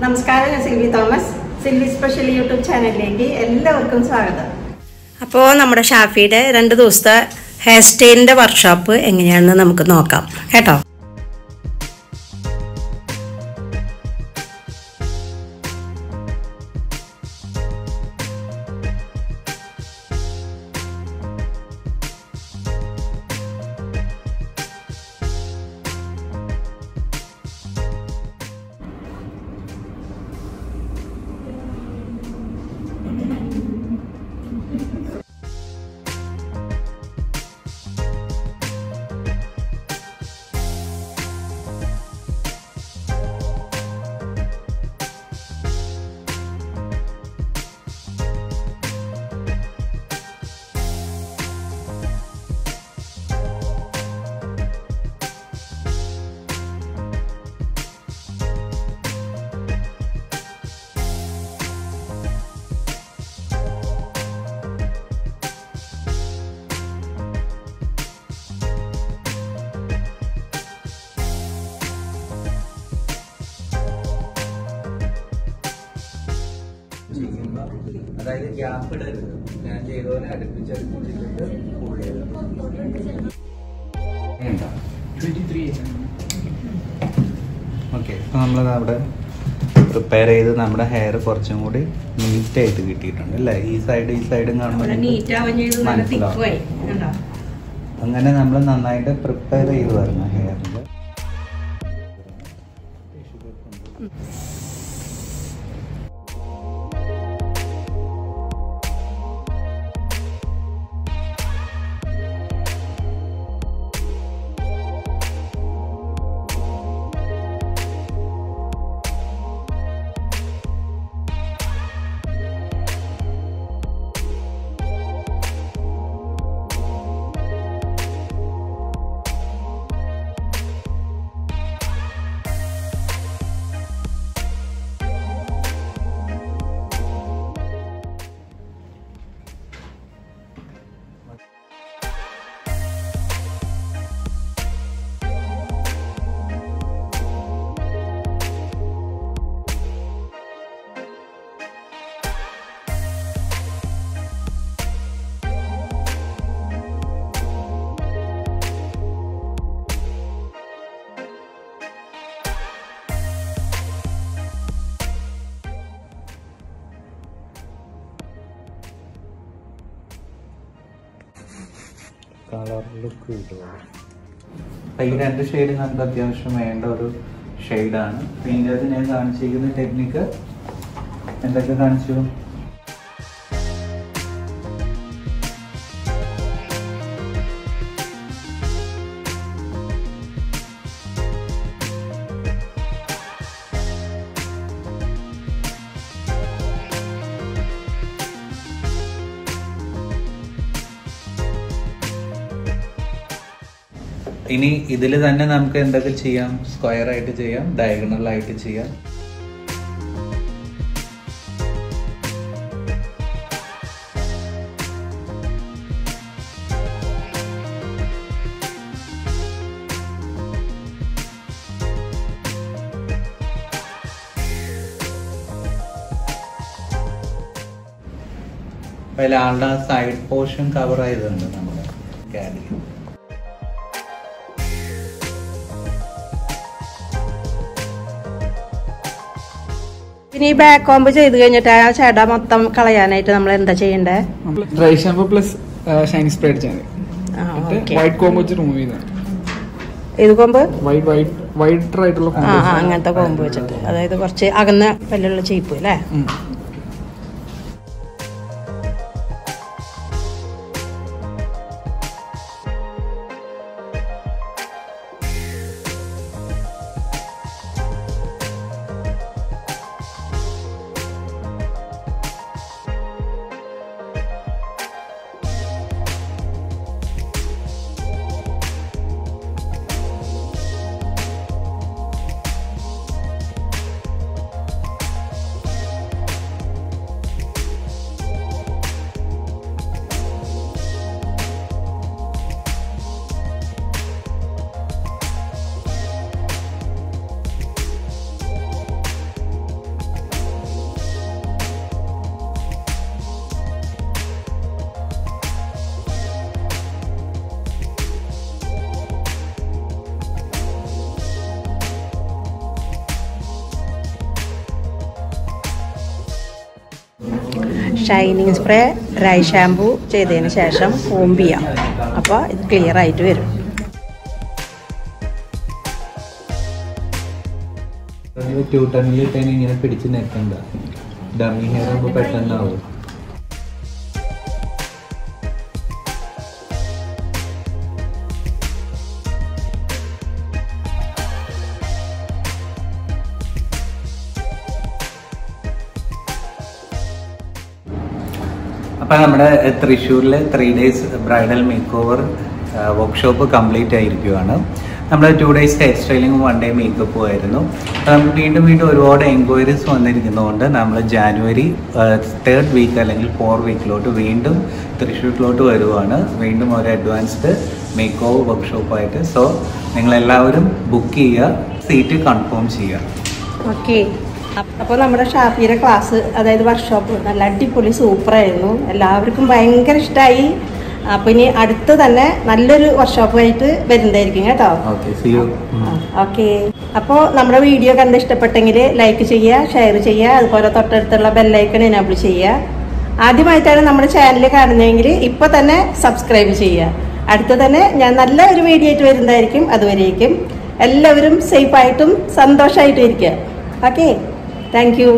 നമസ്കാരം, ഞാൻ Silvy Thomas. Silvy special YouTube ചാനലിലേക്ക് എല്ലാവർക്കും സ്വാഗതം. അപ്പോൾ നമ്മുടെ ഷാഫിയുടെ 2 ദിവസത്തെ ഹെയർ സ്റ്റൈലിൻ്റെ വർക്ക്ഷോപ്പ് എങ്ങനെയാണെന്ന് നമുക്ക് നോക്കാം കേട്ടോ. അതായത് ഗ്യാപ്പ് ഇടരുത്. ഞാൻ ചെയ്തപോലെ അടുപ്പിച്ചടുപ്പിച്ചിട്ട് ഓക്കെ. ഇപ്പൊ നമ്മളത് അവിടെ പ്രിപ്പയർ ചെയ്ത് നമ്മുടെ ഹെയർ കുറച്ചും കൂടി നീറ്റായിട്ട് കിട്ടിയിട്ടുണ്ട് അല്ലേ? ഈ സൈഡും കാണുമ്പോൾ അങ്ങനെ നമ്മൾ നന്നായിട്ട് പ്രിപ്പയർ ചെയ്ത് വരണം ഹെയറിൽ. കളർ ലുക്ക് കിട്ടുക. ഈ 2 ഷെയ്ഡ് നമുക്ക് അത്യാവശ്യം വേണ്ട ഒരു ഷെയ്ഡാണ്. ഇതിൻ്റെ അത് ഞാൻ കാണിച്ചിരിക്കുന്ന ടെക്നിക്ക് എന്തൊക്കെ കാണിച്ചു? ഇനി ഇതിൽ തന്നെ നമുക്ക് എന്തൊക്കെ ചെയ്യാം? സ്ക്വയർ ആയിട്ട് ചെയ്യാം, ഡയഗണൽ ആയിട്ട് ചെയ്യാം. അതിൽ ആളുടെ സൈഡ് പോർഷൻ കവർ ചെയ്തിട്ടുണ്ട് നമ്മുടെ ഗാലി. ഇനി ഈ ബാക്ക് കോംബ് ചെയ്ത് കഴിഞ്ഞിട്ട് ആ ചേട്ട മൊത്തം കളയാനായിട്ട് നമ്മൾ എന്താ ചെയ്യണ്ടേ? Dry shampoo plus shining spray അടിച്ചാൽ മതി. വൈറ്റ് കോംബ് വെച്ച് റിമൂവ് ചെയ്താണ്. ഏത് കോമ്പ്? വൈറ്റ് ആയിട്ടുള്ള അങ്ങനത്തെ കോമ്പ് വെച്ചിട്ട്, അതായത് കുറച്ച് അകന്ന പല്ലുള്ള ചീപ്പ് അല്ലേ? ഷൈനിങ് സ്പ്രേ ഡ്രൈ ഷാമ്പു ചെയ്തതിന് ശേഷം കോംബ് ചെയ്യാം. അപ്പോൾ ഇത് ക്ലിയർ ആയിട്ട് വരും. ട്യൂട്ടണിലിട്ട് ഇങ്ങനെ പിടിച്ച് നിൽക്കണ്ട, ഡമ്മി ഹെയർ ആകുമ്പോൾ പെട്ടെന്നാവും. അപ്പം നമ്മുടെ തൃശ്ശൂരിൽ 3 days bridal make over workshop complete ആയിരിക്കുകയാണ്. നമ്മൾ 2 days ഹെയർ സ്റ്റൈലിങ്ങും 1 day മേക്കപ്പും ആയിരുന്നു. വീണ്ടും ഒരുപാട് എൻക്വയറീസ് വന്നിരിക്കുന്നതുകൊണ്ട് നമ്മൾ ജാനുവരി 3rd week അല്ലെങ്കിൽ 4th weekലോട്ട് വീണ്ടും തൃശ്ശൂരിലോട്ട് വരുവാണ്. വീണ്ടും ഒരു അഡ്വാൻസ്ഡ് മേക്ക് ഓവർ വർക്ക്ഷോപ്പായിട്ട്. സോ നിങ്ങളെല്ലാവരും ബുക്ക് ചെയ്യുക, സീറ്റ് കൺഫേം ചെയ്യുക. ഓക്കെ. അപ്പോൾ നമ്മുടെ ഷാഫിയുടെ ക്ലാസ്, അതായത് വർക്ക്ഷോപ്പ് നല്ല അടിപൊളി സൂപ്പറായിരുന്നു. എല്ലാവർക്കും ഭയങ്കര ഇഷ്ടമായി. അപ്പോൾ ഇനി അടുത്ത് തന്നെ നല്ലൊരു വർക്ക്ഷോപ്പായിട്ട് വരുന്നതായിരിക്കും കേട്ടോ. ഓക്കെ. അപ്പോൾ നമ്മുടെ വീഡിയോ കണ്ട് ഇഷ്ടപ്പെട്ടെങ്കിൽ ലൈക്ക് ചെയ്യുക, ഷെയർ ചെയ്യുക, അതുപോലെ തൊട്ടടുത്തുള്ള ബെല്ലൈക്കൺ എനേബിൾ ചെയ്യുക. ആദ്യമായിട്ടാണ് നമ്മുടെ ചാനൽ കാണുന്നതെങ്കിൽ ഇപ്പോൾ തന്നെ സബ്സ്ക്രൈബ് ചെയ്യുക. അടുത്ത് തന്നെ ഞാൻ നല്ല ഒരു വീഡിയോ ആയിട്ട് വരുന്നതായിരിക്കും. അതുവരേക്കും എല്ലാവരും സേഫായിട്ടും സന്തോഷമായിട്ടും ഇരിക്കുക. Okay, thank you.